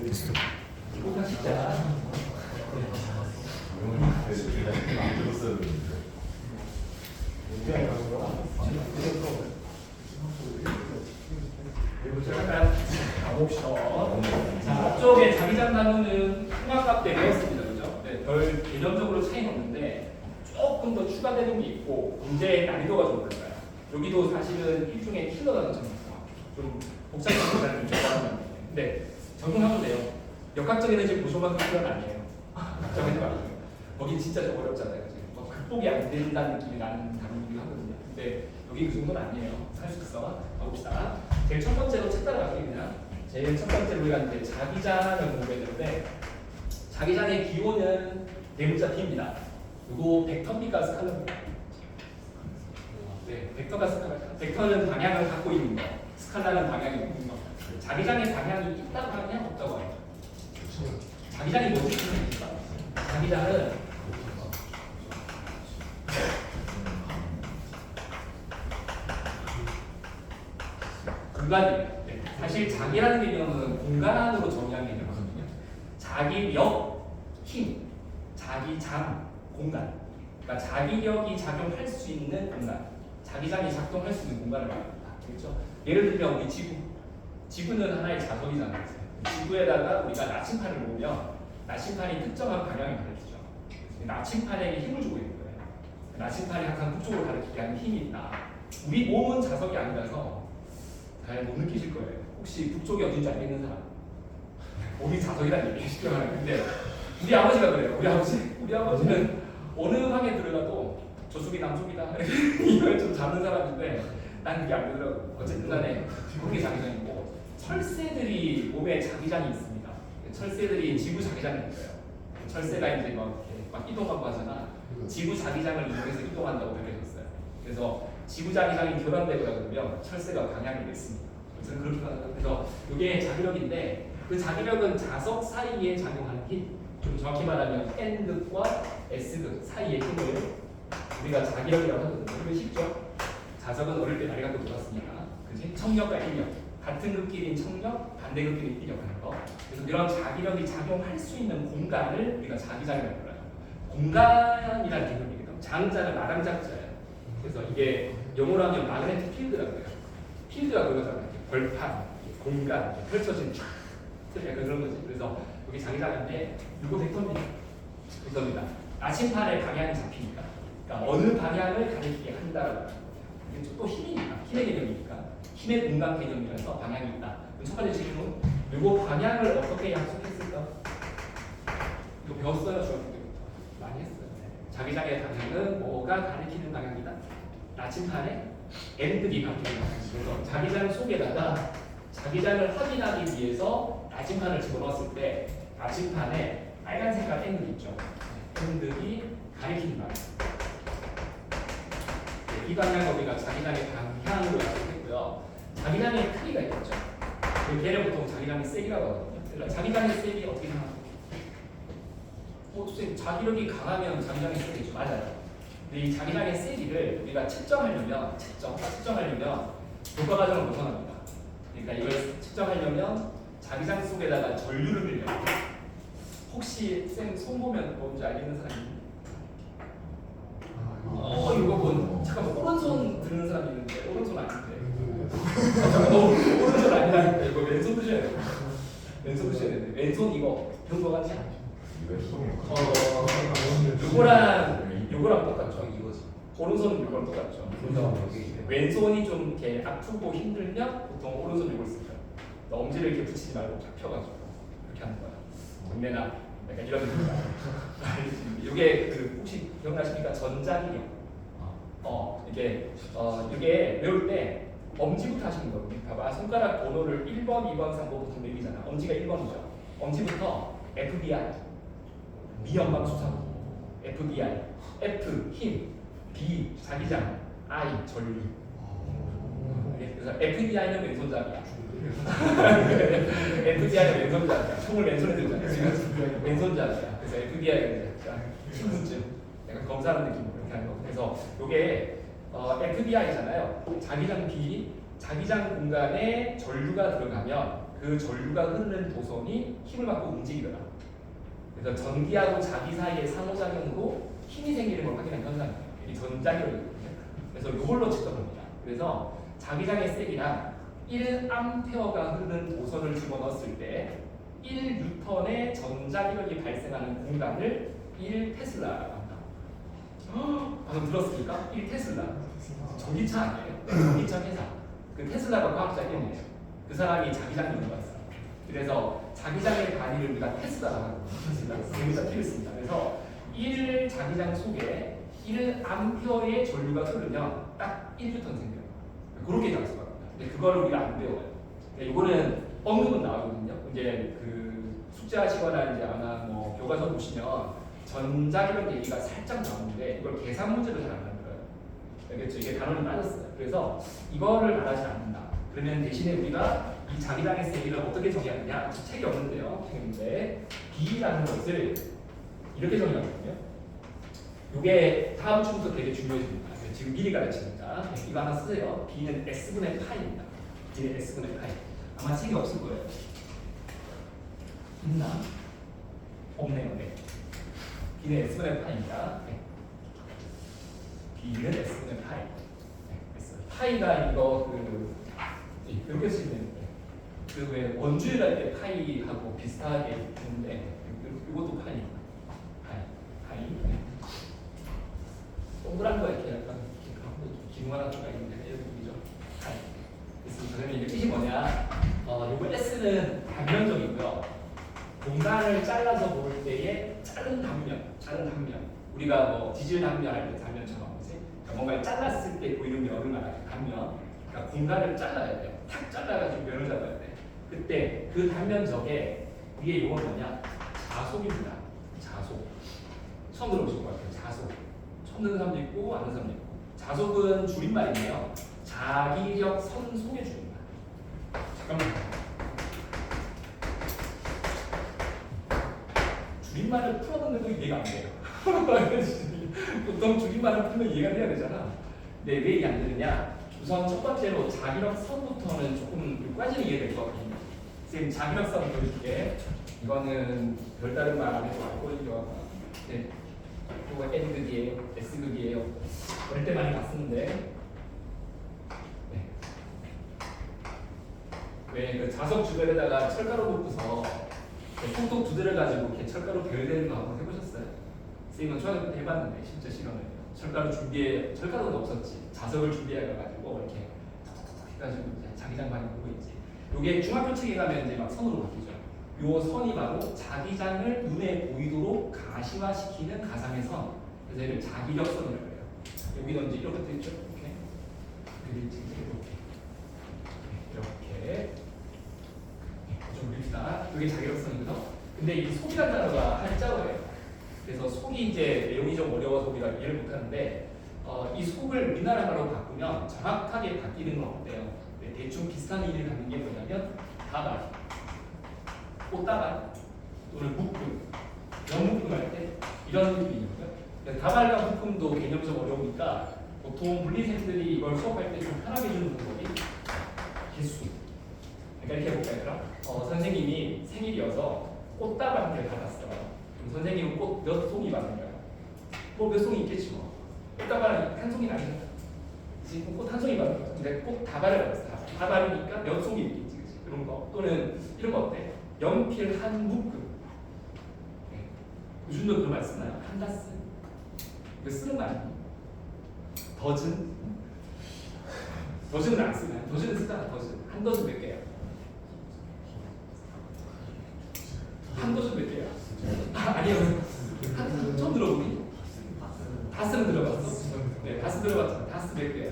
이거 진짜. 자, 앞쪽에 자기장 나누는 통합값 대비했습니다. 그죠? 네, 별 개념적으로 차이는 없는데 조금 더 추가되는 게 있고 문제의 난이도가 좀 올라가요. 여기도 사실은 일종의 킬러라는 점이 있어요. 좀 복잡한 문제를 좀 적어하면 근데 적용하면 돼요. 역학적인 에너지 보조만큼 킬러는 아니에요. 적용하지 말고요. 거긴 진짜 좀 어렵잖아요. 뭐 극복이 안 된다는 느낌이 나는 단어이기도 하거든요. 근데 여기 그 정도는 아니에요. 할 수 있어. 가봅시다. 제일 첫 번째로 책 따라가기 그냥. 제일 첫 번째로 우리가 이제 자기장을 공부했는데 자기장의 기호는 대문자 B입니다. 그리고 벡터입니까 스칼라입니까? 네, 벡터가 스칼라. 벡터는 방향을 갖고 있는 거, 스칼라는 방향이 없는 거. 자기장의 방향이 있다고 하냐 없다고 하냐? 자기장이 뭐지? 자기장은 공간이에요. 네. 사실 자기라는 개념은 공간으로 정의한 개념이거든요. 자기력, 힘, 자기장, 공간. 그러니까 자기력이 작용할 수 있는 공간, 자기장이 작동할 수 있는 공간을 말합니다. 그렇죠? 예를 들면 우리 지구는 하나의 자석이잖아요. 지구에다가 우리가 나침판을 놓으면 나침판이 특정한 방향을 가리키죠. 나침판에게 힘을 주고 있는 거예요. 나침판이 항상 북쪽으로 가리키게 하는 힘이 있다. 우리 몸은 자석이 아니라서 잘 못 느끼실 거예요. 혹시 북쪽이 어딘지 알겠는 사람? 몸이 자석이라는 얘기 쉽게 말하는데 우리 아버지가 그래요. 우리 아버지는 어느 방에 들어가도 저쪽이 남쪽이다 이걸 좀 잡는 사람인데 난 그게 안 되더라고. 어쨌든 간에 그게 자기장이고 철새들이 몸에 자기장이 있습니다. 철새들이 지구 자기장이 있어요. 철새가 이제 막 이동하고 하잖아. 지구 자기장을 이용해서 이동한다고 밝혀졌어요. 그래서 지구 자기장이 교란되거나 그러면 철새가 방향을 냈습니다. 저는 그렇게 생각해요. 그래서 이게 자기력인데 그 자기력은 자석 사이에 작용하는 힘, 좀 정확히 말하면 N극과 S극 사이의 힘을 우리가 자기력이라고 하거든요. 이거 쉽죠? 자석은 어릴 때 다리가 또 돌았으니까, 그지? 청력과 인력, 같은 극끼리인 청력, 반대 극끼리인 인력하는 거. 그래서 이런 자기력이 작용할 수 있는 공간을 우리가 자기장이라고 불러요. 공간이라는 개념이거든요. 장자는 마당장자예요. 그래서 이게 영어로 하면 마그네틱 필드라고 해요. 필드가 그거잖아요. 벌판, 공간, 펼쳐진 약간 그런 거지. 그래서 여기 자기장인데 이거 벡터입니다. 나침판의 방향이 잡히니까. 그러니까 어느 방향을 가리키게 한다라고 합니다. 이게 또 힘이니까, 힘의 개념이니까. 힘의 공간 개념이라서 방향이 있다. 첫 번째 질문. 이거 방향을 어떻게 약속했을까? 이거 배웠어요, 중학교 때부터. 많이 했어요. 자기장의 방향은 뭐가 가리키는 방향이다. 나침판에 N극이 바뀌는 방향. 그래서 자기장 속에다가 자기장을 확인하기 위해서 나침판을 집어넣었을 때 나침판에 빨간 색깔 N극이 있죠. N극이 가리키는 방향. 이 방향을 우리가 자기장의 방향으로 약속했고요. 자기장의 크기가 있겠죠. 걔를 보통 자기장의 세기라고 하거든요. 그러니까 자기장의 sek이 어떻게 생각하세요? 선생님, 자기력이 강하면 자기장의 세기죠. 맞아요. 근데 이 자기장의 세기를 우리가 측정하려면 교과 과정을 벗어납니다. 그러니까 이걸 측정하려면 자기장 속에다가 전류를 넣으려고. 혹시 쌤 손 보면 뭔지 알겠는 사람이 있나요? 이거 뭐 잠깐만 오른손 드는 사람이 있는데 오른손 아닌데. 오른손 아니라니까 이거 왼손 드셔야 돼요. 왼손 드셔야 되는데 왼손 이거 병거 같지? 요거랑 똑같죠. 이거지. 오른손은 요거랑 똑같죠. 그래서 왼손이 좀 이렇게 아프고 힘들면 보통 오른손 요걸 쓰죠. 엄지를 이렇게 붙이지 말고 쫙 펴가지고 이렇게 하는 거야. 근데나 약간 이런 느낌이야. 이게 그 혹시 기억나십니까? 전자기력. 이게 외울 때 엄지부터 하시는 거거든요. 봐봐. 손가락 번호를 1번, 2번, 3번부터 매기잖아. 엄지가 1번이죠. 엄지부터 FBI, 미연방수사기, FBI, F, 힘, B, 자기장, I, 전류. 그래서 FBI는 왼손잡이야. FBI는 왼손잡이야. 총을 왼손에 들잖아요. 지금 왼손잡이야. 그래서 FBI가 신분증, 약간 검사하는 느낌으로 이렇게 하는 거. 그래서 이게 FBI잖아요. 자기장 B, 자기장 공간에 전류가 들어가면 그 전류가 흐르는 도선이 힘을 받고 움직이더라. 그래서 전기하고 자기 사이의 상호작용으로 힘이 생기는 걸 확인한 현상이에요. 이 전자기력이거든요. 그래서 이걸로 측정합니다. 그래서 자기장의 셀이랑 1A가 흐르는 도선을 집어넣었을 때 1N의 전자기력이 발생하는 공간을 1테슬라라고 합니다. 방금 들었습니까? 1테슬라. 전기차 아니에요? 전기차 회사. 그 테슬라가 과학자 이름이에요. 그 사람이 자기장이 있는 거였어요. 그래서 자기장의 단위를 우리가 테슬라라고 하거든요. 테슬라. 전기차 T를 씁니다. 그래서 1 자기장 속에 1A의 전류가 흐르면 딱 1뉴턴 생겨요. 그렇게 작성합니다. 근데 그거를 우리가 안 배워요. 이거는 언급은 나오거든요. 이제 그 숙제하시거나 이제 아마 뭐 교과서 보시면 전자기력 얘기가 살짝 나오는데 이걸 계산 문제로 잘 안 만들어요. 알겠죠? 이게 단원이 빠졌어요. 그래서 이거를 말하지 않는다. 그러면 대신에 우리가 이 자기장의 세기를 어떻게 정의하느냐? 책이 없는데요. 책인데 B라는 것을 이렇게 정의하거든요. 이게 다음 주부터 되게 중요해집니다. 지금 미리 가르치니까 이거 하나 쓰세요. B는 S분의 파이입니다. B는 S분의 파이. 아마 책이 없을 거예요. 있나? 없네요. 네. B는 S분의 파이입니다. 네. B는 S분의 파이. 네. S. 파이가 이거 그렇게 쓰시면 그왜 원주율 할 때 파이하고 비슷하게 있는데 이것도 파이입니다. 파이. 네. 동그란 거 이렇게 약간 기둥하나 가 있는데 이런 느낌이죠. 파이. 그래서 그러면 이제 뜻이 뭐냐? 요거 S는 단면적이고요. 공간을 잘라서 볼 때의 작은 단면. 우리가 뭐 지질 단면 할 때 단면처럼 그치? 그러니까 뭔가를 잘랐을 때 보이는 면을 말하는 단면. 그러니까 공간을 잘라야 돼요. 탁 잘라가지고 면을 잡아야 돼. 그때 그 단면적에 위에 이건 뭐냐? 자속입니다. 자속. 처음 들어보실 것 같아요. 자속. 처음 듣는 사람도 있고 아는 사람도 있고. 자속은 줄임말이네요. 자기력 선속의 줄임말. 잠깐만. 줄임말을 풀었는데도 이해가 안 돼요. 보통 줄임말을 풀면 이해가 돼야 되잖아. 근데 왜 이해 안 되느냐? 우선 첫 번째로 자기력 선부터는 조금 여기까지는 이해될 것 같거든요. 지금 자기력 선 보여줄게. 이거는 별다른 말 안 해도 알고 있죠. 네. 이거 N극이에요. S극이에요. 어릴 때 많이 봤었는데. 네. 왜 그 자석 주변에다가 철가루 놓고서 톡톡 두드려 가지고 이렇게 철가루 별되는 거 한번 해보셨어요? 선생님은 초등학교 때 해봤는데 진짜 싫어요. 철가루는 없었지. 자석을 준비해가지고 이렇게 톡톡톡 해가지고 자기장 많이 보고 있지. 요게 중학교 책에 가면 이제 막 선으로 바뀌죠. 요 선이 바로 자기장을 눈에 보이도록 가시화시키는 가상의 선. 그래서 이를 자기력선이라고 해요. 여기는 이제 이렇게 돼 있죠. 이렇게 좀 봅시다. 이게 자기력선이거든. 근데 이 속이라는 단어가 한자어예요. 그래서 속이 이제 내용이 좀 어려워서 우리가 이해를 못하는데 이 속을 우리나라 말로 바꾸면 정확하게 바뀌는 건 어때요? 네, 대충 비슷한 의미를 갖는 게 뭐냐면 다발, 꽃다발 또는 묶음, 연묶음 할 때 이런 느낌이거든요. 다발과 묶음도 개념적 어려우니까 보통 물리생들이 이걸 수업할 때 좀 편하게 해주는 방법이 개수. 그러니까 이렇게 해볼까요? 그럼 선생님이 생일이어서 꽃다발 한 개를 받았어요. 그럼 선생님은 꽃 몇 송이 받는 거야? 뭐 몇 송이 있겠지 뭐. 꽃다발 한 송이는 아니잖아. 지금 꽃 한 송이 받는 거야. 근데 꽃 다발을 받았어. 다발이니까 몇 송이 있겠지, 그치? 그런 거. 또는 이런 거 어때? 연필 한 묶음. 네. 요즘도 그런 말 쓰나요? 한 다스. 이거 쓰는 거 아니니? 더즌? 더즌은 안 쓰나요? 더즌은 쓰잖아. 더즌. 한 더즌 몇 개야? 한 도전 몇 개야? 아니요. 처음 들어보니? 다스는 들어봤어? 네, 다스 들어봤잖아. 다스 몇 개야?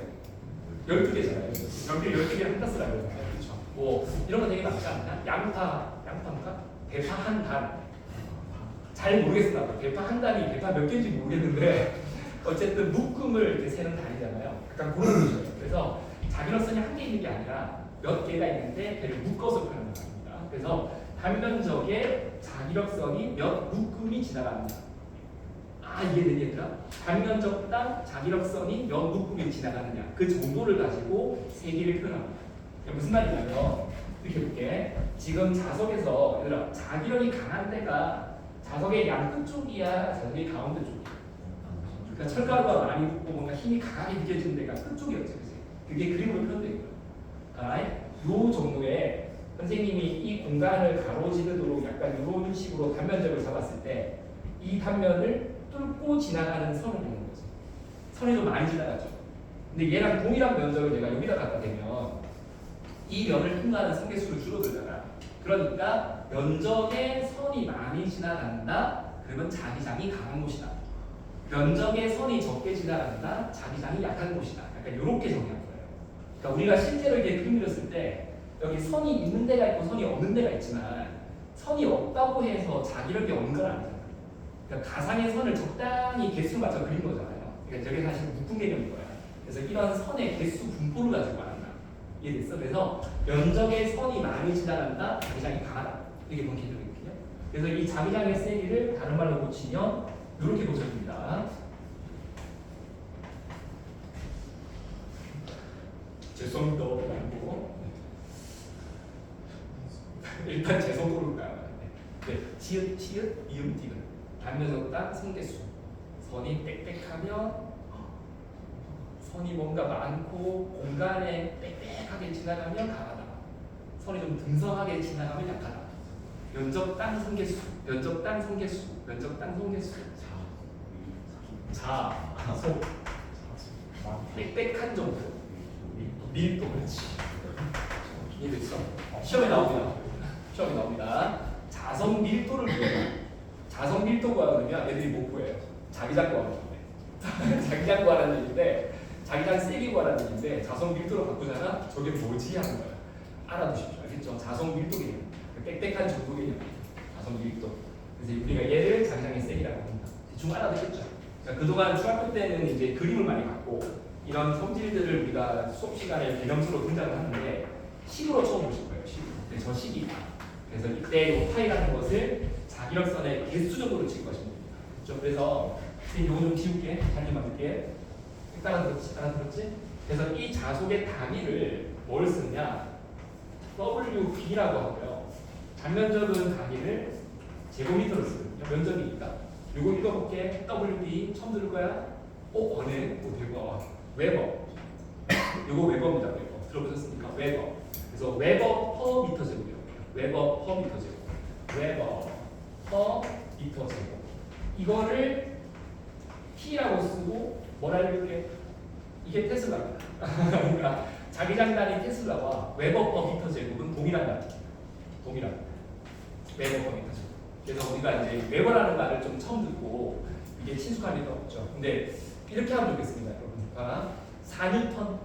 12개잖아요. 12개 한 다스라고 해요. 그렇죠. 뭐 이런 거 되게 많지 않나? 양파인가? 대파 한 단. 잘 모르겠어. 대파 한 단이 대파 몇 개인지 모르겠는데 어쨌든 묶음을 이렇게 세는 단이잖아요. 약간 그런 뜻이에요. 그래서 자기력선이 한 개 있는 게 아니라 몇 개가 있는데 걔를 묶어서 표현하는 겁니다. 그래서 단면적에 자기력선이 몇 묶음이 지나갑니다. 이해되니 얘들아? 단면적당 자기력선이 몇 묶음이 지나가느냐 그 정도를 가지고 세기를 표현합니다. 무슨 말이냐면 이렇게 볼게. 지금 자석에서 얘들아 자기력이 강한 데가 자석의 양끝 쪽이야, 자석의 가운데 쪽이야. 그러니까 철가루가 많이 붙고 뭔가 힘이 강하게 느껴지는 데가 끝쪽이었지, 그치? 그게 그림으로 표현되어 있고요. 요 정도에 선생님이 이 공간을 가로지르도록 약간 이런 식으로 단면적을 잡았을 때 이 단면을 뚫고 지나가는 선을 보는 거지. 선이 좀 많이 지나가죠. 근데 얘랑 동일한 면적을 내가 여기다 갖다 대면 이 면을 통과하는 성계수를 줄어들잖아. 그러니까 면적에 선이 많이 지나간다. 그러면 자기장이 강한 곳이다. 면적에 선이 적게 지나간다. 자기장이 약한 곳이다. 약간 이렇게 정의한 거예요. 그러니까 우리가 실제로 이렇게 그림 그렸을 때 여기 선이 있는 데가 있고 선이 없는 데가 있지만 선이 없다고 해서 자기력이 없는 건 아니잖아. 그러니까 가상의 선을 적당히 개수 맞춰 그린 거잖아요. 그러니까 저게 사실 묶은 개념인 거야. 그래서 이런 선의 개수 분포를 가지고 말한다. 이해됐어? 그래서 면적에 선이 많이 지나간다. 자기장이 강하다. 이게 뭔 개념이거든요. 그래서 이 자기장의 세기를 다른 말로 고치면 이렇게 고쳐집니다. 죄송합니다. 아니고 일단 죄송도를 가야 네, 지읒, 치읒, 이음, 디귿 단면적 단 성계수 선이 빽빽하면 선이 뭔가 많고 공간에 빽빽하게 지나가면 강하다. 선이 좀 듬성하게 지나가면 약하다. 면적 단 성계수, 면적 단 성계수, 면적 단 성계수. 자, 속 빽빽한 정도. 밀도 그렇지. 이해됐어? 시험에 나옵니다. 시험에 나옵니다. 자석 밀도를 구해요. 자석 밀도 구하려면 애들이 못 구해요. 자기장 구하는 건데. 자기장 구하라는 얘기인데 자기장 세기 구하라는 얘기인데 자석 밀도로 바꾸잖아. 저게 뭐지 하는 거야. 알아두십시오. 알겠죠? 자석 밀도 개념. 빽빽한 정도 개념. 자석 밀도. 그래서 우리가 얘를 자기장의 세기라고 합니다. 대충 알아두겠죠? 그러니까 그동안 중학교 때는 이제 그림을 많이 갖고 이런 성질들을 우리가 수업 시간에 개념수로 등장을 하는데 식으로 처음 보실 거예요. 식으로. 네, 저 식이. 그래서 이때 이 파이라는 것을 자기력선의 개수 정도로 칠 것입니다. 그렇죠? 그래서 이거 좀 지울게. 잘 만들게. 알아들었지? 알아들었지? 그래서 이 자속의 단위를 뭘 쓰느냐? WB라고 하고요. 단면적은 단위를 제곱미터로 쓰거든요. 면적이니까. 이거 읽어볼게. WB 처음 들을 거야? 어네. 대박. 웨버. 이거 웨버입니다. 웨버. 들어보셨습니까? 웨버. 그래서 웨버 퍼 미터 제곱이에요. 웨버 퍼 미터 제곱. 웨버 퍼 미터 제곱. 이거를 T라고 쓰고 뭐라 읽을게? 이게 테슬라입니다. 그러니까 자기장 단위 테슬라와 웨버 퍼 미터 제곱은 동일한 단위. 동일한. 웨버 퍼 미터 제곱. 그래서 우리가 이제 웨버라는 말을 좀 처음 듣고 이게 친숙한 리가 없죠. 근데 이렇게 하면 좋겠습니다, 여러분. 4뉴턴.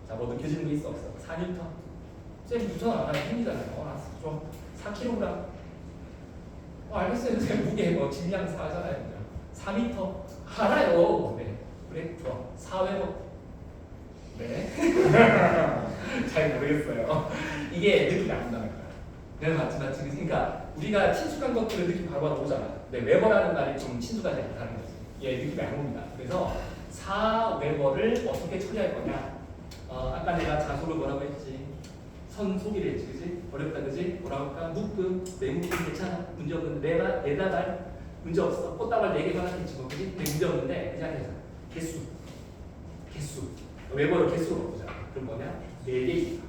자, 뭐 느껴지는 게 있어 없어? 4뉴턴. 쌤 뉴턴 안 하면 힘이잖아요. 알았어. 좀 4kg. 알겠어요. 쌤 무게 뭐 질량 4잖아요. 4m. 알아요. 네. 그래, 좋아. 4웨버. 네. 잘 모르겠어요. 이게 느낌이 안 나는 거야. 내가 맞지만 지금 그러니까 우리가 친숙한 것들을 느낌 바로 오잖아. 근데 웨버라는 말이 좀 친숙하지 않다는 거지. 얘 느낌이 안 옵니다. 그래서 4웨버를 어떻게 처리할 거냐? 아까 내가 자소를 뭐라고 했지? 선 소기를 했지, 그지? 어렵다, 그지? 뭐라고 할까? 묶음, 내묶음 괜찮아? 문제 없는데 네다발 문제 없어. 꽃다발 4개만 하겠지, 뭐, 그지? 근데 문제 없는데 그냥 해서 개수. 웨버를 개수로 바꾸자. 그럼 뭐냐? 4개 있다.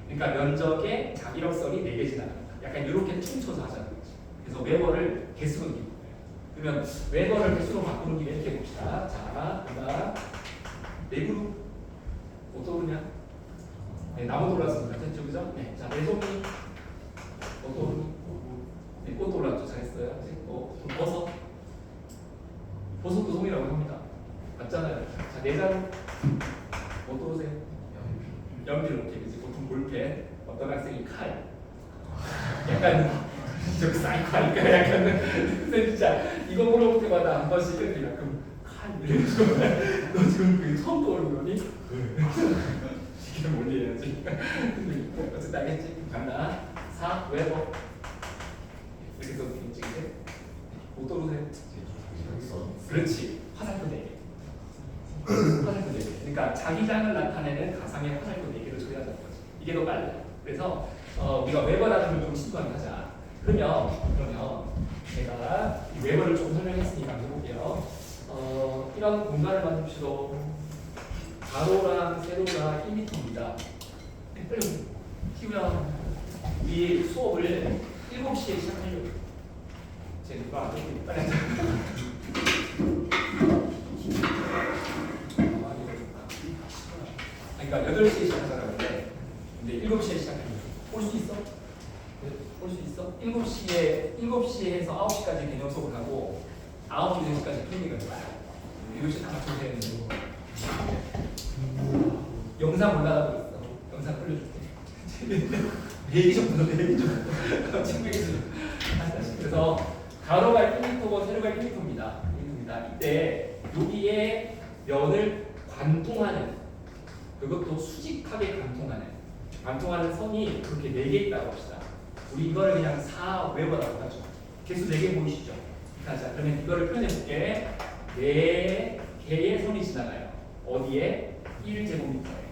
그러니까 면적에 자기력선이 4개 지나간다. 약간 이렇게 춤춰서 하자는 거지. 그래서 웨버를 개수로 느끼는 거예요. 그러면 웨버를 개수로 바꾸는 길에 이렇게 봅시다. 자, 그다음 내그룹 어떻게 오르냐? 네, 나무도 올랐습니다. 됐죠, 그죠? 네, 자, 내 손이 어떻게 오르니? 네, 꽃도 올랐죠. 잘했어요. 버섯도 송이라고 합니다. 맞잖아요. 자, 내장 어떻게 오세요? 연필 오케이, 그지? 보통 볼펜, 어떤 학생이 칼. 약간 저 사이코 아닐까? 약간 근데 진짜 이거 물어볼 때마다 한 번씩 이렇게 약간 칼 이러면서 너 지금 그게 처음 떠오르는 거니? 이게 뭔 얘기야지? 근데 어쨌든 알겠지? 간다. 4 웨버 이렇게 써주겠지, 이제? 못 떠오르세요? 그렇지. 화살표 4개. 화살표 4개. 그러니까 자기장을 나타내는 가상의 화살표 4개를 처리하자는 거지. 이게 더 빨라요. 그래서 그러면 제가 이 웨버를 조금 설명했으니까 해볼게요. 이런 공간을 만듭시도. 가로랑 세로가 1m입니다. 빨리 키우면 이 수업을 7시에 시작하려고. 제 누가 안 되고 빨리 앉아. 그러니까 8시에 시작하자고 했는데 근데 7시에 시작하려고. 올 수 있어? 올 수 있어? 7시에서 9시까지 개념 수업을 하고 9시, 10시까지 클리닉을 해요. 7시 다 맞춰야 되는 거. 영상 올라가고 있어. 영상 끌려줄게. 얘기 좀 들어, 얘기 좀. 그래서 가로가 1m고 세로가 1m입니다. 이때 여기에 면을 관통하는, 그것도 수직하게 관통하는 선이 그렇게 4개 있다고 합시다. 우리 이거를 그냥 4웨버라고 하죠. 개수 4개 보이시죠? 자, 그러면 이거를 표현해볼게. 4개의 선이 지나가요. 어디에? 1제곱미터에.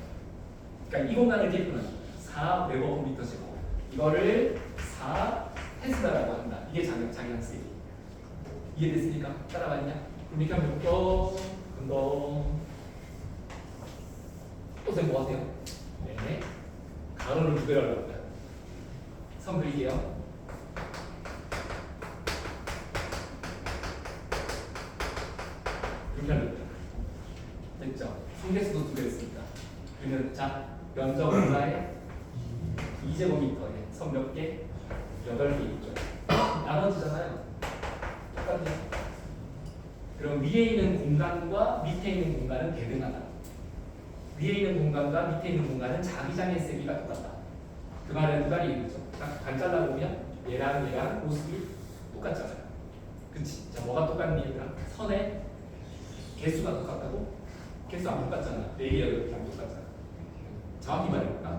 그러니까 이 공간을 이렇게 표현하죠. 4웨버미터 제곱. 이거를 4테슬라라고 한다. 이게 자기 학습이. 이해됐습니까? 따라갔냐? 그럼 이렇게 하면 운동. 또 선생님 뭐 하세요? 네. 가로를 2배로 하려고 합니다. 선 그릴게요. 이렇게 하려고 합니다. 됐죠? 성계수도 2배 했습니다. 그러면 자, 면적 얼마에? 2제곱미터에 선 몇 개? 8개 있죠. 나머지잖아요. 똑같네요. 그럼 위에 있는 공간과 밑에 있는 공간은 대등하다. 위에 있는 공간과 밑에 있는 공간은 자기장의 세기가 똑같다. 그 말은 두 가지 얘기죠. 딱 반 잘라보면 얘랑 모습이 똑같잖아요. 그치? 자, 뭐가 똑같니 얘들아? 선의 개수가 똑같다고? 개수 안 똑같잖아. 4개, 8개 안 똑같잖아. 정확히 말해볼까?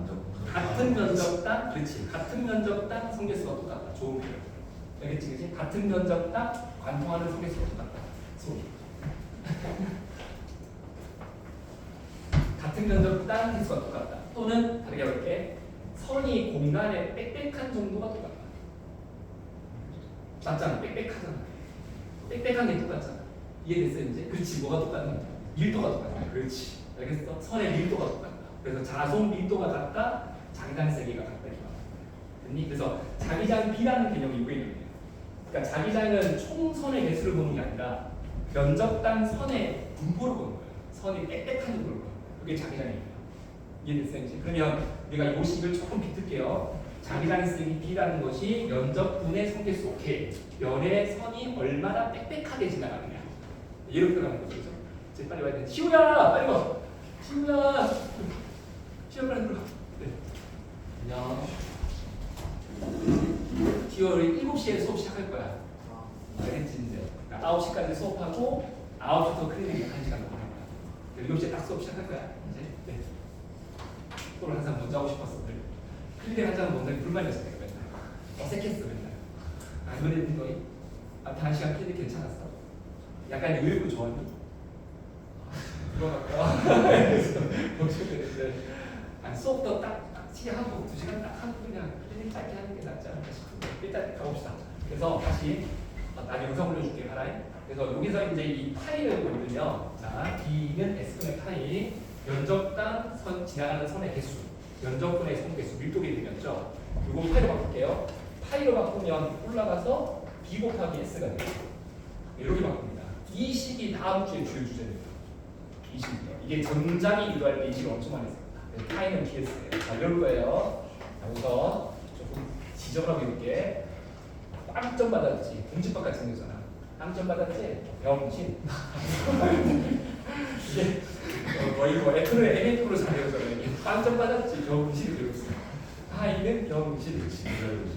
같은 면적당, 그렇지. 같은 면적당 성계수가 똑같다. 좋은 표현. 알겠지, 그치? 같은 면적당 관통하는 성계수가 똑같다. 소리. 같은 면적당 개수가 똑같다. 또는 다르게 볼게. 선이 공간의 빽빽한 정도가 똑같다. 맞잖아. 빽빽하잖아. 빽빽한 게 똑같잖아. 이해됐어요 이제? 그렇지. 뭐가 똑같냐? 밀도가 똑같아. 그렇지. 알겠어? 선의 밀도가 똑같다. 그래서 자손 밀도가 같다. 자기장 세기가 같다. 됐니? 그래서 자기장 B라는 개념이 이거에 있는 거예요. 그러니까 자기장은 총 선의 개수를 보는 게 아니라 면적당 선의 분포를 보는 거예요. 선이 빽빽한 정도를 보는 거예요. 그게 자기장이에요. 이해됐어요 이제? 그러면 우리가 이 식을 조금 비틀게요. 자기장 세기 B라는 것이 면적분의 성계수. 오케이. 면의 선이 얼마나 빽빽하게 지나가느냐. 이렇게 나가는 거죠. 그렇죠? 이제 빨리 와야 돼. 시우야! 빨리 와! 시우야! 시우야 빨리 들어가. 네. 안녕. 시우야 7시에 수업 시작할 거야. 알겠지 이제? 9시까지 수업하고 9시부터 클리닉 1시간 넘게 할 거야. 7시에 딱 수업 시작할 거야. 이제? 네. 수업을 항상 먼저 하고 싶었어. 클리닉 한자는 뭔가 불만이었어. 내가 맨날. 어색했어 맨날. 아 그랬니 너희? 앞에 1시간 클리닉 괜찮았어? 약간 의외로 좋아하니? 아니 수업도 딱 시작하고 2시간 딱 하고 그냥 클리닉 짧게 하는 게 낫지 않을까 싶은데 일단 가봅시다. 그래서 다시 나 영상 올려줄게 하나에. 그래서 여기서 이제 이 파이를 만들면 자 B는 S분의 파이 면적당 선 지나가는 선의 개수 면적분의 선 개수 밀도계 되겠죠. 이거 파이로 바꿀게요. 파이로 바꾸면 올라가서 B 곱하기 S가 돼요. 이렇게 바꿉니다. 이 식이 다음 주에 주요 주제입니다. 이 식이요. 이게 전장이 유도할 때 이 식을 엄청 많이 씁니다. 파이는 BS예요. 자, 이럴 거예요. 자, 우선 조금 지적하고 이렇게 빵점 받았지. 공집밥 같이 생겼잖아. 빵점 받았지? 병신. 이게 이거 MF로 잘 배우잖아요. 빵점 받았지. 병신이 배웠어. 파이는 병신.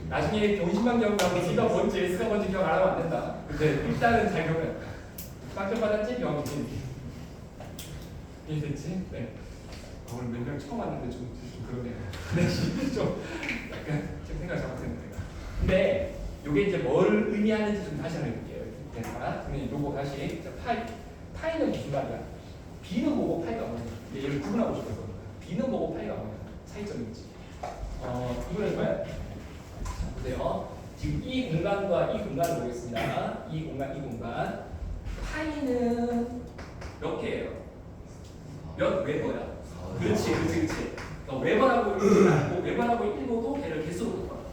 나중에 병신만 기억나고 B가 뭔지 S가 뭔지 기억 안 하면 안 된다. 근데 일단은 잘 기억해. 빵점 받았지? 병신. 이해됐지? 네. 오늘 몇 명 처음 왔는데 좀 그러네요. 네, 좀 약간 좀 생각 잘못했는데. 근데 이게 이제 뭘 의미하는지 좀 다시 한번 해볼게요. 됐다. 그러면 요거 다시 파이는 무슨 말이야? B는 뭐고 파이가 뭐냐? 얘를 구분하고 싶어서 B는 뭐고 파이가 뭐냐? 차이점이 있지. 이거는 뭐야? 자, 보세요. 지금 이 공간과 이 공간을 보겠습니다. 이 공간. 파이는 몇 개예요? 몇 웨버야? 그렇지. 그러니까 웨버라고 읽지 않고 웨버라고 읽어도 걔를 개수로 바꿔.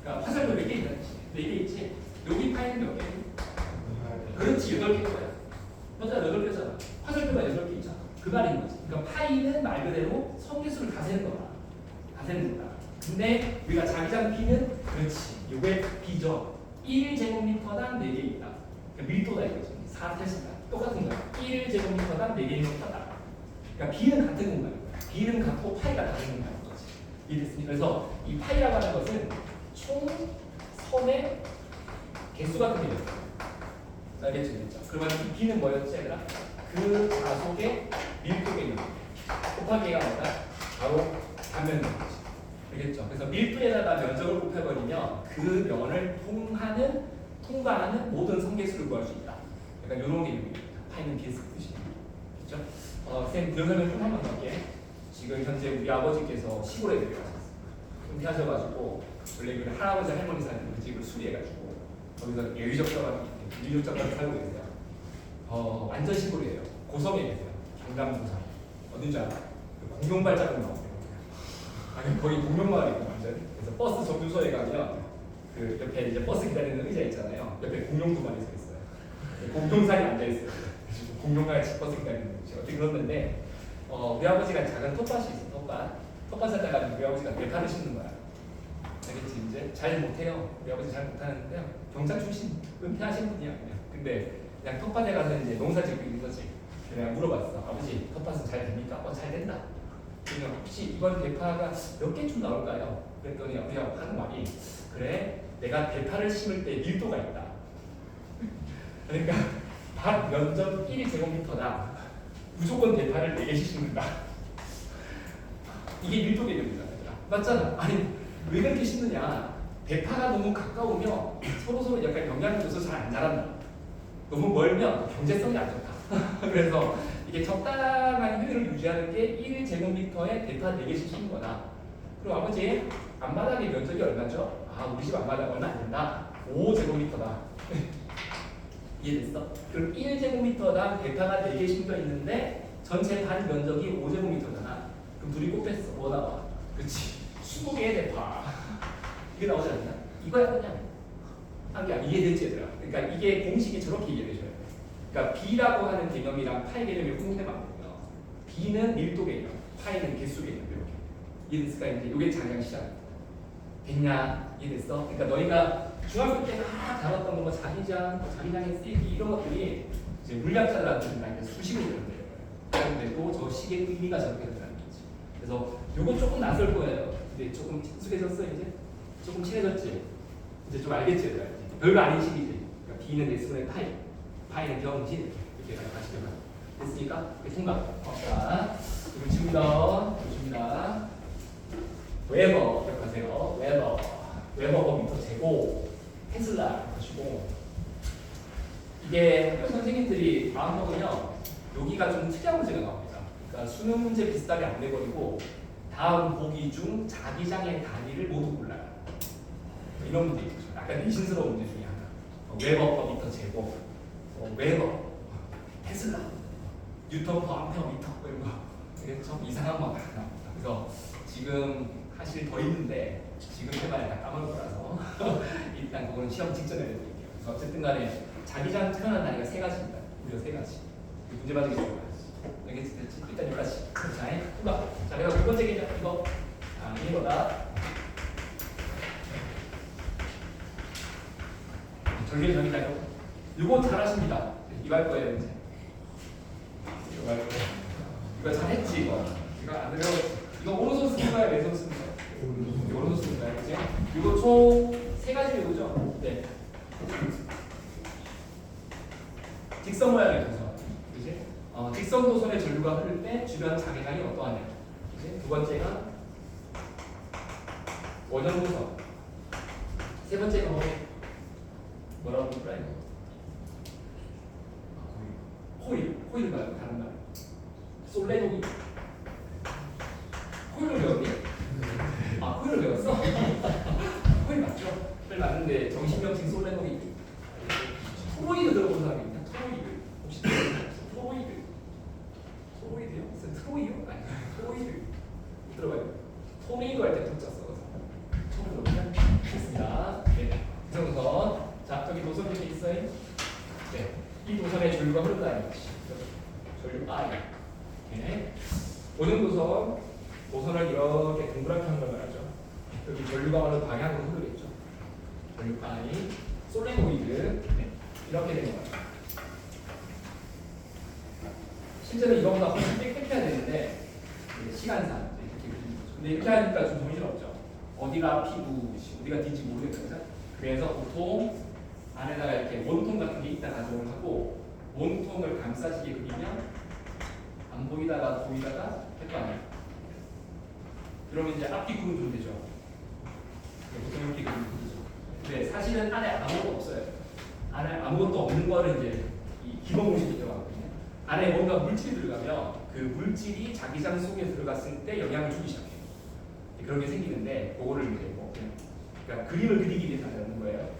그러니까 화살표 몇 개 있다. 4개 있지. 여기 파이는 몇 개? 그렇지. 8개일 거야. 맞아, 8개잖아. 화살표가 8개 있잖아. 그 말인 거지. 그러니까 파이는 말 그대로 성계수를 다 세는 거다. 다 세는 거다. 근데 우리가 자기장 P는 그렇지. 요게 B죠. 1제곱미터당 4개 있다. 그러니까 밀도다 이거지. 4태시다. 똑같은 거야. 1제곱미터당 4개인 것보다. 그러니까 B는 같은 공간인 거야. B는 같고 파이가 다른 공간인 거지. 이해됐습니까? 그래서 이 파이라고 하는 것은 총 선의 개수가 크게 됐어. 알겠죠? 그렇죠? 그러면 이 B는 뭐였지 얘들아? 그 자속의 밀도 개념. 곱하기가 뭐다? 바로 단면적이지. 알겠죠? 그래서 밀도에다가 면적을 곱해버리면 그 면을 통과하는 모든 성계수를 구할 수 있다. 약간 이런 개념입니다. 파이는 개수 뜻이. 그렇죠? 쌤 부연 설명 좀 한번 더 할게. 지금 현재 우리 아버지께서 시골에 내려가셨어요. 은퇴하셔가지고 원래 그 할아버지 할머니 사는 그 집을 수리해가지고 거기서 유적자가 살고 계세요. 완전 시골이에요. 고성에 계세요. 경남도산. 어딘 줄 알아? 그 공룡발자국 나오세요. 아니 거기 공룡마을이고 완전. 그래서 버스 정류소에 가면 그 옆에 이제 버스 기다리는 의자 있잖아요. 옆에 공룡 2마리 서 있어요. 공룡살이 앉아 있어요. 공룡같이 버스 기다리는 거지. 어떻게 그랬는데 우리 아버지가 작은 텃밭이 있어. 텃밭에다가 우리 아버지가 대파를 심는 거야. 알겠지? 이제 잘 못해요. 우리 아버지 잘 못하는데요. 경찰 출신 은퇴하신 분이야 그냥. 근데 그냥 텃밭에 가서 이제 농사 짓고 있는 거지. 그냥 물어봤어. 아버지 텃밭은 잘 됩니까? 잘 된다. 그러면 혹시 이번 대파가 몇 개쯤 나올까요? 그랬더니 아버지가 하는 말이 그래 내가 대파를 심을 때 밀도가 있다. 그러니까 밭 면적 1제곱미터당 무조건 대파를 4개씩 심는다. 이게 밀도 개념이잖아. 맞잖아. 아니 왜 그렇게 심느냐? 대파가 너무 가까우면 서로 약간 영향을 줘서 잘 안 자란다. 너무 멀면 경제성이 안 좋다. 그래서 이게 적당한 효율을 유지하는 게 1제곱미터에 대파 4개씩 심는 거다. 그리고 아버지 앞마당의 면적이 얼마죠? 우리 집 앞마당 얼마 안 된다. 5제곱미터다. 이해됐어? 그럼 1제곱미터당 대파가 4개 심겨 있는데 전체 반 면적이 5제곱미터잖아. 그럼 둘이 곱했어. 뭐 나와? 그렇지. 20개의 대파. 이게 나오지 않나? 이거야 그냥. 이해됐지 얘들아? 그러니까 이게 공식이 저렇게 이해되셔야 돼. 그러니까 B라고 하는 개념이랑 파이 개념이 혼동되면 안 되고요. B는 밀도 개념, 파이는 개수 개념 이렇게. 이해됐을까? 이제 이게 장량 시작. 됐냐? 이해됐어? 그러니까 너희가 중학교 때 막 다뤘던 거 자기장의 세기 이런 것들이 이제 물리학자들한테는 다 수식을 배운대요. 그런데도 저 식의 의미가 저렇게 된다는 거지. 그래서 요거 조금 낯설 거예요. 근데 조금 친숙해졌어 이제? 조금 친해졌지? 이제 좀 알겠지 얘들아? 별거 아닌 식이지. 그러니까 B는 X분의 파이, 파이는 경진 이렇게 같이 되면 됐으니까 통과. 자, 보십니다. 웨버 기억하세요. 웨버가 미터 제곱, 테슬라 보시고 이게 선생님들이 마음 먹으면 여기가 좀 특이한 문제가 나옵니다. 그러니까 수능 문제 비슷하게 안 내버리고 다음 보기 중 자기장의 단위를 모두 골라요. 이런 문제 있죠. 약간 내신스러운 문제 중에 하나. 웨버 미터 제곱, 웨버, 테슬라, 뉴턴 퍼 암페어 미터 이런 거. 이게 좀 이상한 거 나옵니다. 그래서 지금 사실 더 있는데 지금 해봐야 다 까먹을 거라서 일단 그거는 시험 직전에 해드릴게요. 그래서 어쨌든 간에 자기장 태어난 단위가 3가지입니다. 무려 3가지. 문제 받은 게 좋아요. 알겠지? 일단 11시. 자, 그래서 두 번째 개념 이거. 이거다. 전개전이다. 이거 잘하십니다. 이거 할 거예요 이제. 이거 할 거예요. 이거 잘했지 이거. 이거 안 외웠지. 이거 오른손 쓰는 거야, 왼손 쓰는 거야? 오른손 쓰는 거야, 그지? 이거 총 3가지 외우죠? 네. 직선 모양의 도선, 그지? 직선 도선의 전류가 흐를 때 주변 자기장이 어떠하냐, 그지? 두 번째가 원형 도선. 세 번째가 뭐라고 부르라 이거? 코일 말고 다른 말. 솔레노기. 코일을 배웠니? 코일을 배웠어? 코일 맞죠? 코일 맞는데 이 솔레노이드. 토로이드 들어본 사람이 있냐? 토로이드. 혹시 토로이드? 토로이드요? 무슨 트로이요? 아니, 토로이드. 못 들어봐요. 토네이도 할 때 토자 써서. 처음 들어보면 됐습니다. 네. 이성선. 자, 저기 노선 이렇게 있어요. 네. 이 노선의 전류가 흐른다는 것이. 전류 I. 네. 오는 노선을 이렇게 동그랗게 한 걸 말하죠. 여기 전류가 어느 방향으로 흐르겠죠. 전류 I, 솔레노이드. 네. 이렇게 되는 거예요. 실제로 이거보다 훨씬 빽빽해야 되는데 시간상 이렇게 그리는 거죠. 근데 이렇게 하니까 좀 정신없죠. 어디가 P고 어디가 D인지 모르겠거든요. 그래서 보통 안에다가 이렇게 원통 같은 게 있다 가정을 하고 원통을 감싸지게 그리면 안 보이다가 보이다가 헷갈려요. 그러면 이제 앞뒤 구분 좀 되죠. 보통 이렇게 그리면 되죠. 근데 사실은 안에 아무것도 없어요. 안에 아무것도 없는 거를 이제 이 기본 공식이라고 하거든요. 안에 뭔가 물질이 들어가면 그 물질이 자기장 속에 들어갔을 때 영향을 주기 시작해요. 그런 게 생기는데 그거를 이제 뭐 그러니까 그림을 그리기 위해서 하는 거예요.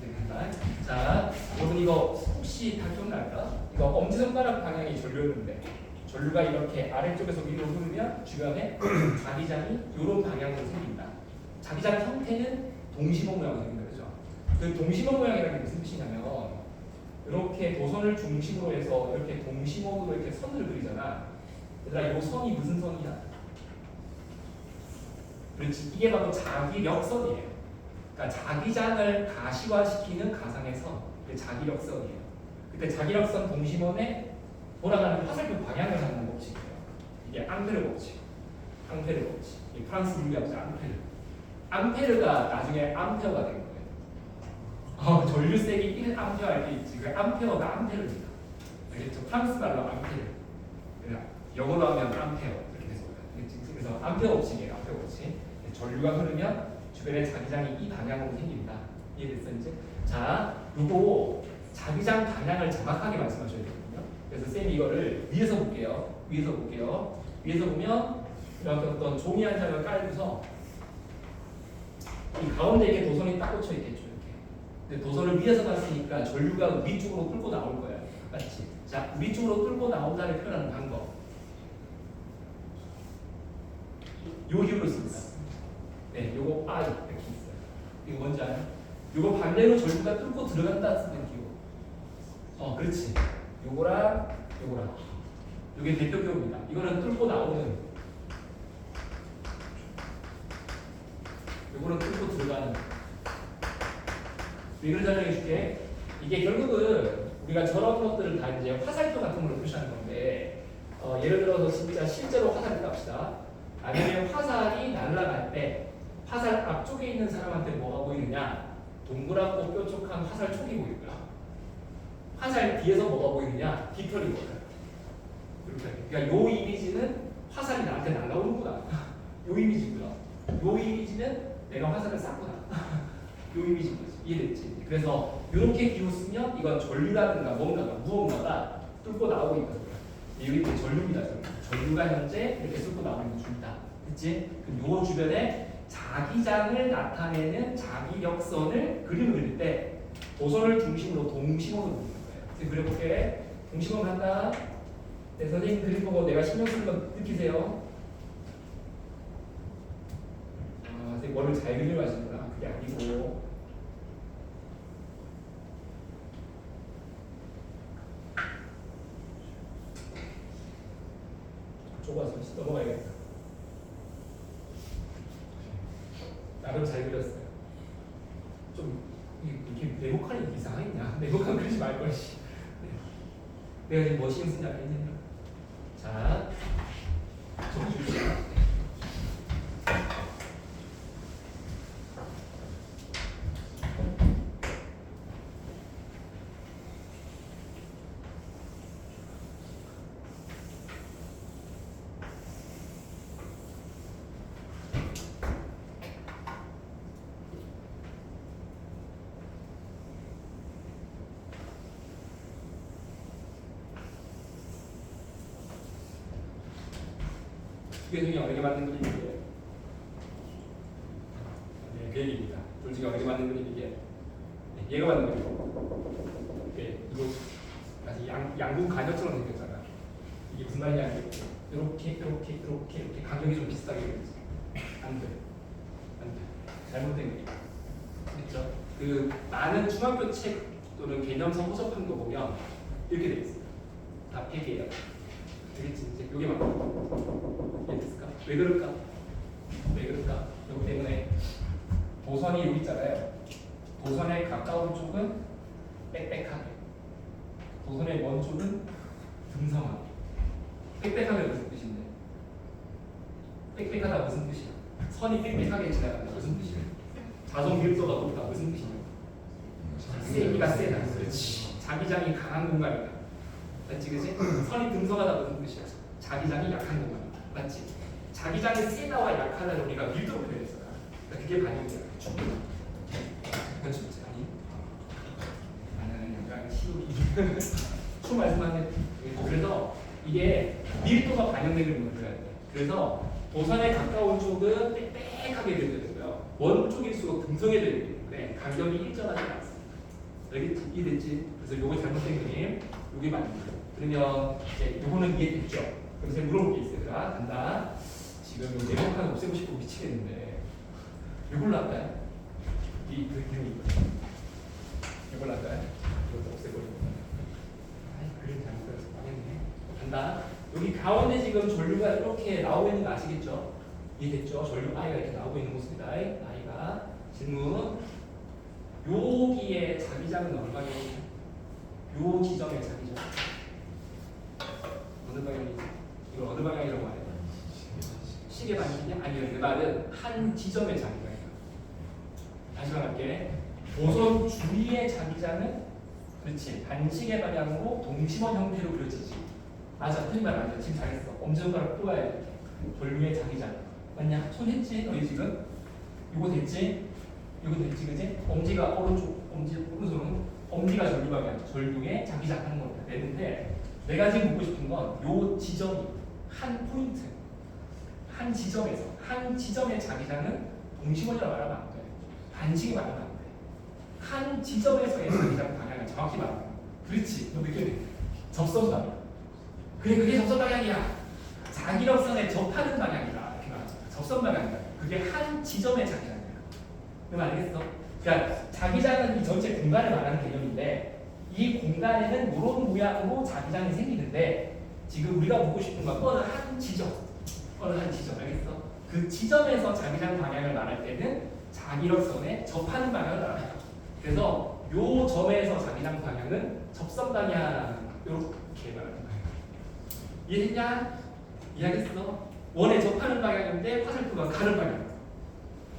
자, 여러분 이거 혹시 다 기억날까? 이거 엄지손가락 방향이 전류였는데 전류가 이렇게 아래쪽에서 위로 흐르면 주변에 자기장이 이런 방향으로 생긴다. 자기장 형태는 동심원 모양으로 생긴다, 그렇죠? 그 동심원 모양이라는 게 무슨 뜻이냐면 이렇게 도선을 중심으로 해서 이렇게 동심원으로 이렇게 선을 그리잖아. 얘들아, 이 선이 무슨 선이야? 그렇지, 이게 바로 자기력선이에요. 그러니까 자기장을 가시화시키는 가상의 선, 이게 자기력선이에요. 그때 자기력선 동심원에 돌아가는 화살표 방향을 잡는 법칙이에요. 이게 앙페르 법칙, 앙페르 법칙. 이 프랑스 물리학자 앙페르. 앙페르가 나중에 암페어가 된 거예요. 전류색이 1암페어 할 때 있지. 그 암페어가 앙페르입니다. 알겠죠? 프랑스 말로 앙페르. 영어로 하면 암페어 이렇게 돼서 그래서 암페어 법칙이에요. 암페어 법칙. 전류가 흐르면 주변에 자기장이 이 방향으로 생긴다. 이해됐어 이제? 자, 요거 자기장 방향을 정확하게 말씀하셔야 되거든요. 그래서 쌤이 이거를 위에서 볼게요. 위에서 보면 이렇게 어떤 종이 한 장을 깔고서 이 가운데 이렇게 도선이 딱 꽂혀 있겠죠. 이렇게. 근데 도선을 위에서 봤으니까 전류가 위쪽으로 끌고 나올 거야. 맞지? 자, 위쪽으로 끌고 나온다를 표현하는 방법. 요 기호를 씁니다. 네, 요거 I 이렇게 있어요. 이거 뭔지 알아요? 요거 반대로 전류가 뚫고 들어간다 쓰는 기호. 그렇지. 요거랑 요게 대표 기호입니다. 이거는 뚫고 나오는. 요거는 뚫고 들어가는. 이걸 설명해 줄게. 이게 결국은 우리가 저런 것들을 다 이제 화살표 같은 걸로 표시하는 건데, 예를 들어서 진짜 실제로 화살을 깝시다. 아니면 화살이 날아갈 때 화살 앞쪽에 있는 사람한테 뭐가 보이느냐? 동그랗고 뾰족한 화살 촉이 보이고요. 화살 뒤에서 뭐가 보이느냐? 뒤털이 보여요. 이렇게. 그러니까 요 이미지는 화살이 나한테 날아오는구나. 요 이미지고요. 요 이미지는 내가 화살을 쐈구나. 요 이미지인 거지. 이해됐지? 그래서 이렇게 기호 쓰면 이건 전류라든가 무언가가 뚫고 나오고 있는 거야. 여기 이제 전류입니다. 전류가 현재 이렇게 뚫고 나오는 중이다. 그치? 그럼 요 주변에 자기장을 나타내는 자기력선을 그림을 그릴 때 도선을 중심으로 동심원으로 그리는 거예요. 지금 그려볼게. 동심원 간다. 네, 선생님 그림 보고 내가 신경 쓰는 거 느끼세요? 선생님 뭐를 잘 그리려 하시는구나. 그게 아니고 좁아서 넘어가야겠다. 나름 잘 그렸어요. 좀 이렇게 네모칸이 이상했냐? 네모칸 그리지 말걸. 내가 지금 뭐 신경 쓴지 알겠냐? 자, 저기 주세요. 두 개 중에 어느 게 맞는 그림이에요? 네, 그 얘기입니다. 둘 중에 어느 게 맞는 그림이게? 네, 얘가 맞는 그림. 이거 다시 양궁 간역처럼 생겼잖아. 이게 무슨 말이냐? 이렇게 간격이 좀 비슷하게 생겼지. 안 돼. 잘못된 게 그렇죠? 그 많은 중학교 책 또는 개념서 호접한 거 보면 이렇게 돼 있어요. 다 폐기예요. 알겠지? 이제 요게 맞고 이해됐을까? 왜 그럴까? 이거 때문에 도선이 여기 있잖아요. 도선에 가까운 쪽은 빽빽하게, 도선의 먼 쪽은 듬성하게. 빽빽하게 무슨 뜻인데? 빽빽하다 무슨 뜻이야? 선이 빽빽하게 지나간다 무슨 뜻이야? 자성 밀도가 높다 무슨 뜻이냐? 세기가 세다. 그렇지. 자기장이 강한 공간이다. 맞지, 그지? 선이 듬성하다 무슨 뜻이야? 자기장이 약한 공간이다. 맞지? 자기장이 세다와 약하다를 우리가 밀도로 표현했어. 그러니까 그게 반영이야. 그렇지, 아니. 약간 시우기. 초 말씀하는데 그래서 이게 밀도가 반영되는 걸 그려야 돼. 그래서 도선에 가까운 쪽은 빽빽하게 되고요. 먼 쪽일수록 듬성해 되기 때문에 간격이 일정하지 않습니다. 알겠지? 이해됐지? 그래서 요거 잘못된 그림, 요게 맞는 거예요. 그러면 이제 요거는 이해됐죠? 그럼 제가 물어볼 게 있어요. 간다. 지금 요 네모칸 없애고 싶고 미치겠는데 요걸로 할까요? 이 그림이 요걸로 할까요? 이것도 없애버리고. 아이, 그림 잘못 그려서 망했네. 간다. 여기 가운데 지금 전류가 이렇게 나오고 있는 거 아시겠죠? 이해됐죠? 전류 I가 이렇게 나오고 있는 모습이다. I가. 질문. 여기에 자기장은 어느 방향이냐? 요 지점의 자기장. 어느 방향이지? 이걸 어느 방향이라고 말해? 시계 방향이냐? 아니요. 그 말은 한 지점의 자기장이야. 다시 말할게. 도선 주위의 자기장은 그렇지. 반시계 방향으로 동심원 형태로 그려지지. 맞아. 틀린 말 아니야. 지금 잘했어. 엄지손가락 뽑아야 돼. 전류의 자기장. 맞냐? 손 했지? 너희 지금? 이거 됐지? 이거 됐지, 그지? 엄지가 오른쪽, 오른손은 엄지가 전류 방향, 전류의 자기장 하는 겁니다. 됐는데 내가 지금 묻고 싶은 건 요 지점이 한 포인트, 한 지점에서 한 지점의 자기장은 동심원이라고 말하면 안 돼. 반식이 말하면 안 돼. 한 지점에서의 자기장 방향을 정확히 말하면 돼. 그렇지? 너 느껴야 돼. 접선 방향. 그래, 그게 접선 방향이야. 자기력선에 접하는 방향이다. 이렇게 말하는 거야. 접선 방향이다. 그게 한 지점의 자기장이야. 그럼 알겠어? 그러니까 자기장은 이 전체 공간을 말하는 개념인데 이 공간에는 이런 모양으로 자기장이 생기는데 지금 우리가 묻고 싶은 건 어느 한 지점, 알겠어? 그 지점에서 자기장 방향을 말할 때는 자기력선에 접하는 방향을 말합니다. 그래서 요 점에서 자기장 방향은 접선 방향 이렇게 말하는 거예요. 이해했냐? 이해하겠어? 원에 접하는 방향인데 화살표가 가는 방향.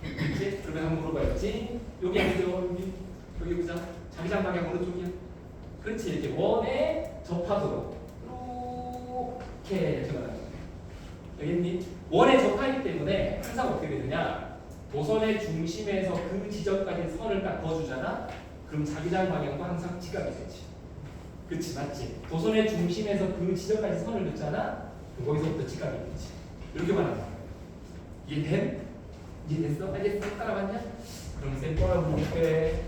그렇지? 그러면 한번 물어봐야지. 여기 아니죠? 여기 보자. 자기장 방향 어느 쪽이야? 그렇지. 이렇게 원에 접하도록 이렇게 말하는 거야. 알겠니? 원에 접하기 때문에 항상 어떻게 되느냐? 도선의 중심에서 그 지점까지 선을 딱 그어주잖아. 그럼 자기장 방향도 항상 지각이 되지. 그렇지, 맞지? 도선의 중심에서 그 지점까지 선을 넣잖아. 그럼 거기서부터 지각이 되지. 이렇게 말하는 거야. 이해된? 이해됐어? 알겠어? 따라왔냐? 그럼 쌤 따라볼게.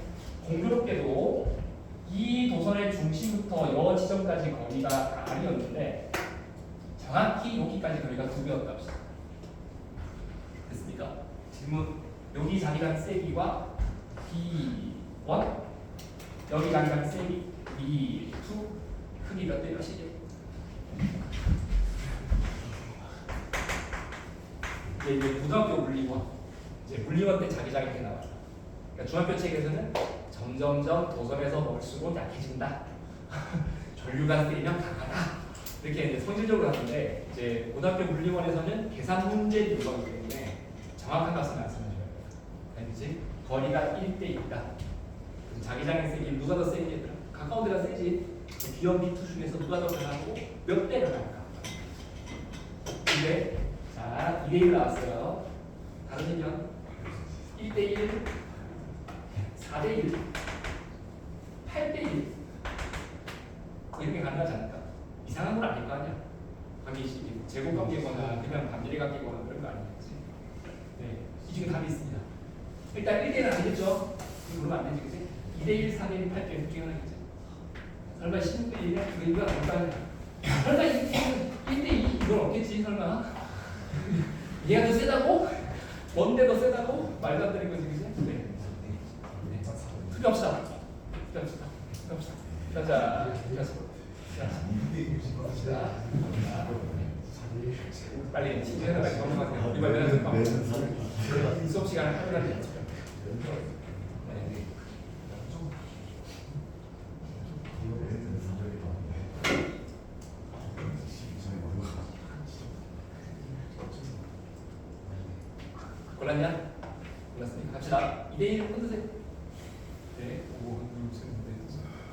공교롭게도 이 도선의 중심부터 여 지점까지 거리가 R이었는데 정확히 여기까지 거리가 2배였다 합시다. 됐습니까? 질문. 여기 자기장 세기와 B1 여기 자기장 세기 B2 크기 몇 대 몇이지? 이제 고등학교 물리원 이제 물리원 때 자기장이 이렇게 나와요. 그러니까 중학교 책에서는 점점점 도선에서 멀수록 약해진다. 전류가 세면 강하다. 이렇게 이제 성질적으로 하는데 이제 고등학교 물리원에서는 계산 문제 요소이기 때문에 정확한 값을 말씀해줘야 돼요. 알겠지? 거리가 1대1이다. 자기장의 세기 누가 더 세지? 얘들아? 가까운 데가 세지. B1, B2 중에서 누가 더 강하고 몇 대가 강할까? 근데 자 2대1 나왔어요. 다른 의견 1대1 4대1 8대1 이렇게 가능하지 않을까? 이상한 건 아닐 거 아니야? 관계식이 제곱관계거나 그냥 반비례관계거나 그런 거 아니겠지? 네, 이 중에 답이 있습니다. 일단 1대1은 아니겠죠? 그러면 안 되지, 그치? 2대1, 4대1, 8대1 얘는 둘 중에 하나겠지. 설마 16대 1이야? 이거 아닐 거 아니야. 설마 1대 2 이건 없겠지 설마. 얘가 더 세다고? 뭔데 더 세다고? 말도 안 되는 거지 그지? 네. 투표 합시다. 자. 빨리 친구들과 넘어가세요. 이번 연습 수업 시간에 하루가 되죠. 골랐냐? 골랐으니까 갑시다. 2대1 끊으세요. 네, 5, 6, 7,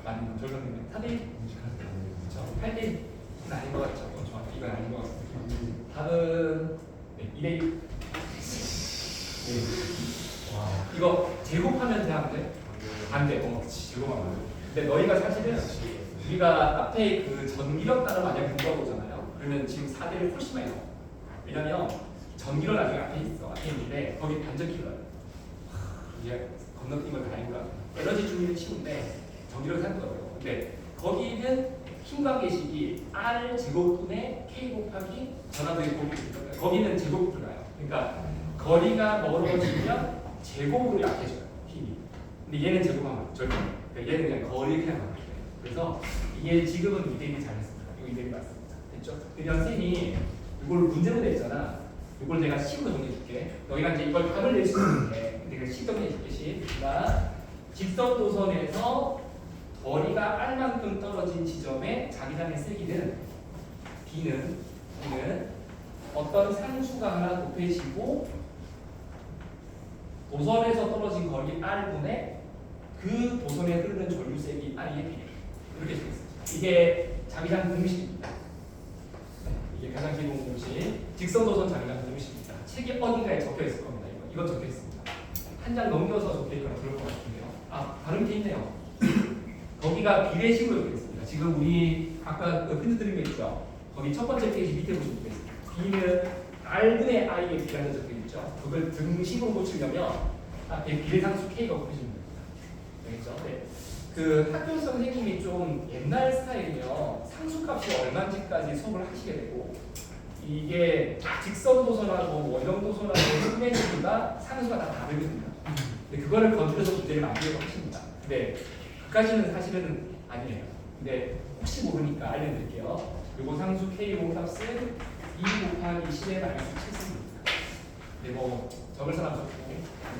8, 많이 절반이네. 4대1. 그렇죠. 8대1. 이건 아닌 것 같죠? 정확히 이건 아닌 것 같습니다. 답은 네, 2대1. 네. 와, 이거 제곱하면 돼, 안 돼? 안 돼. 그렇지. 제곱하면 안 돼. 근데 너희가 사실은 우리가 앞에 그 전기력 따라 만약 공부하고 오잖아요. 그러면 지금 4대를 훨씬 많이 나와. 왜냐면 전기력 나중에 앞에 있어. 앞에 있는데 거기 반전기가 이게 건너뛰면 다행인가. 에너지 중위는 쉬운데 전기력이 생각보다 근데 거기는 힘 관계식이 R 제곱분의 K 곱하기 전압의 곱이니까 거기는 제곱으로 나요. 그러니까 거리가 멀어지면 제곱으로 약해져요. 힘이. 근데 얘는 제곱하면 절대. 그러니까 얘는 그냥 거리 그냥 나와요. 그래서 이게 지금은 2대1이 잘했습니다. 이거 2대1이 맞습니다. 됐죠? 그냥 쌤이 이걸 문제로 냈잖아. 이걸 내가 식으로 정리해 줄게. 너희가 이제 이걸 답을 낼 수 있는데 내가 식 정리해 줄게. 식. 직선 도선에서 거리가 R만큼 떨어진 지점의 자기장의 세기는 D는 어떤 상수가 하나 곱해지고 도선에서 떨어진 거리 R분의 그 도선에 흐르는 전류세기 R의 비례. 이렇게 되겠습니다. 이게 자기장 공식입니다. 이게 가장 기본 공식. 직선도선 자기장 공식입니다. 책이 어딘가에 적혀 있을 겁니다. 이건 적혀 있습니다. 한 장 넘겨서 적혀 있거나 그럴 것 같은데요. 아, 다른 게 있네요. 거기가 비례식으로 적혀 있습니다. 지금 우리 아까 힌트 드린 거 있죠. 거기 첫 번째 페이지 밑에 보시면 되겠습니다. B는 R분의 I의 비례가 적혀 있죠. 그걸 등식으로 고치려면 앞에 비례상수 K가 곱해지면 됩니다. 되겠죠? 네. 그 학교 선생님이 좀 옛날 스타일이면 상수값이 얼마인지까지 수업을 하시게 되고 이게 직선도선하고 원형도선하고 평면식보다 상수가 다 다르거든요. 근데 그거를 건드려서 문제를 만들려고 하십니다. 근데 그까지는 사실은 아니에요. 근데 혹시 모르니까 알려드릴게요. 요거 상수 K5 값은 2 곱하기 10의 마이너스 7승입니다. 근데 뭐 적을 사람 적고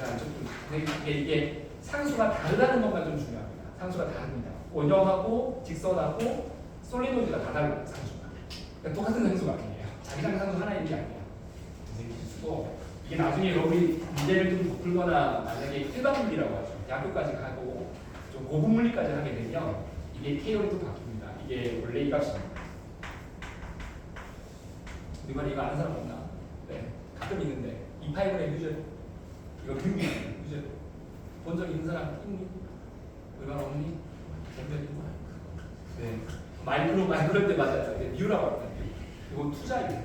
안 적고 근데 이게 상수가 다르다는 것만 좀 중요합니다. 상수가 다릅니다. 원형하고 직선하고 솔리노이드가 다 다릅니다. 상수가. 그러니까 똑같은 상수가 아니에요. 자기장 상수 하나인 게 아니에요. 수도 이게 나중에 여러분이 문제를 좀 풀거나 만약에 일반물리라고 하죠. 대학교까지 가고 좀 고급 물리까지 하게 되면 이게 K형이 또 바뀝니다. 이게 원래 이 값입니다. 이거 아는 사람 없나? 네, 가끔 있는데 2파이분의 유전 이거 등비 유전 본 적 있는 사람 있니? 얼마나 없니? 네, 마이크로 때 맞아요. 뮤라고 합니다. 이건 투자예요.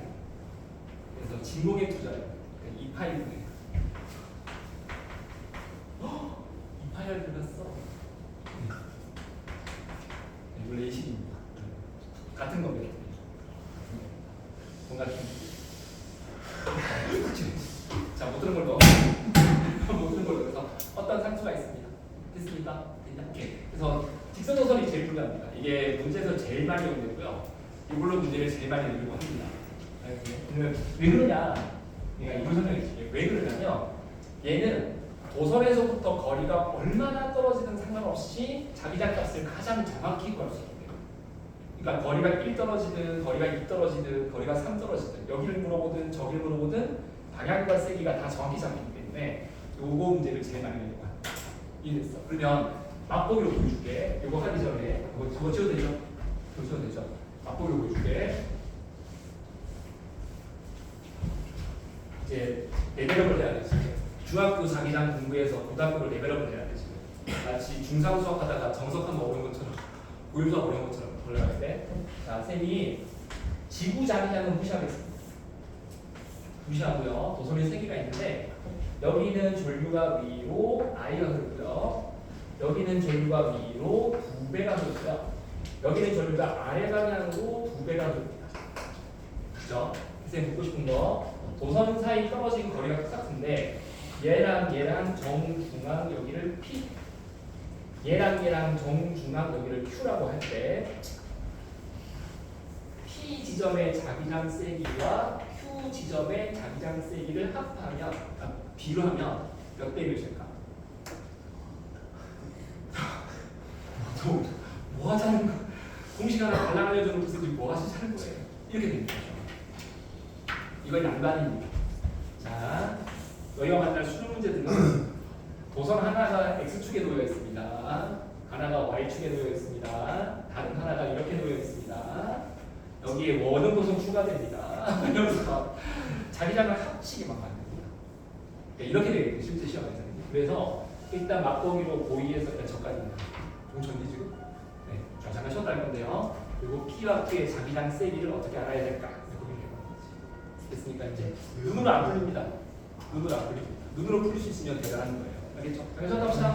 그래서 진공의 투자예요. 2파이분의 2파이를 들었어. 원래 예식입니다. 같은 겁니다. 뭔가 자, 못 들은 걸로 못 들은 걸로 그래서 어떤 상수가 있습니다. 됐습니까? 오케이. 그래서 직선도선이 제일 중요합니다. 이게 문제에서 제일 많이 오는데고요. 이걸로 문제를 제일 많이 내려고 합니다. 왜 그러냐? 그러니까 이걸 설명해줄게요. 왜 그러냐면 얘는 도선에서부터 거리가 얼마나 떨어지든 상관없이 자기장 값을 가장 정확히 구할 수 있기 때문에. 그러니까 거리가 1 떨어지든 거리가 2 떨어지든 거리가 3 떨어지든 여기를 물어보든 저기를 물어보든 방향과 세기가 다 정확히 잡히기 때문에 요거 문제를 제일 많이 내려고 합니다. 이해됐어? 그러면 맛보기로 보여줄게. 요거 하기 전에 저거 치워도 되죠? 저거 치워도 되죠? 맛보기로 보여줄게. 이제 레벨업을 해야 되지. 중학교 자기장 공부해서 고등학교로 레벨업을 해야 되지. 마치 중상 수학하다가 정석하면 어려운 것처럼 고유수학 어려운 것처럼 올라갈 때. 자, 쌤이 지구 자기장은 무시하겠습니다. 무시하고요. 도선의 세 개가 있는데 여기는 전류가 위로 I가 흐르고요. 여기는 전류가 위로 방향으로 2배가 돌고요. 여기는 전부 다 아래 방향으로 2배가 돌립니다. 그죠? 선생님 묻고 싶은 거 도선 사이 떨어진 거리가 똑같은데 얘랑 정중앙 여기를 P, 얘랑 정중앙 여기를 Q라고 할 때 P 지점의 자기장 세기와 Q 지점의 자기장 세기를 합하면 비교하면 몇 대 몇일까? 뭐 하자는 거? 공식 하나 달랑 알려주는 교수들이 뭐 하시자는 거예요? 이렇게 됩니다. 이건 양반입니다. 자, 너희가 만날 수능 문제들은 도선 하나가 X축에 놓여 있습니다. 하나가 Y축에 놓여 있습니다. 다른 하나가 이렇게 놓여 있습니다. 여기에 원은 도선 추가됩니다. 이러면서 자기장을 합치게만 만듭니다. 이렇게 되겠죠. 실제 시험에서는. 그래서 일단 맛보기로 고의에서 저까지입니다. 좀 전리지금? 네. 자, 잠깐 쉬었다 할 건데요. 그리고 P와 Q의 자기장 세기를 어떻게 알아야 될까? 됐습니까? 이제 눈으로 안 풀립니다. 눈으로 안 풀립니다. 눈으로 풀릴 수 있으면 대단한 거예요. 알겠죠? 여기서 갑시다.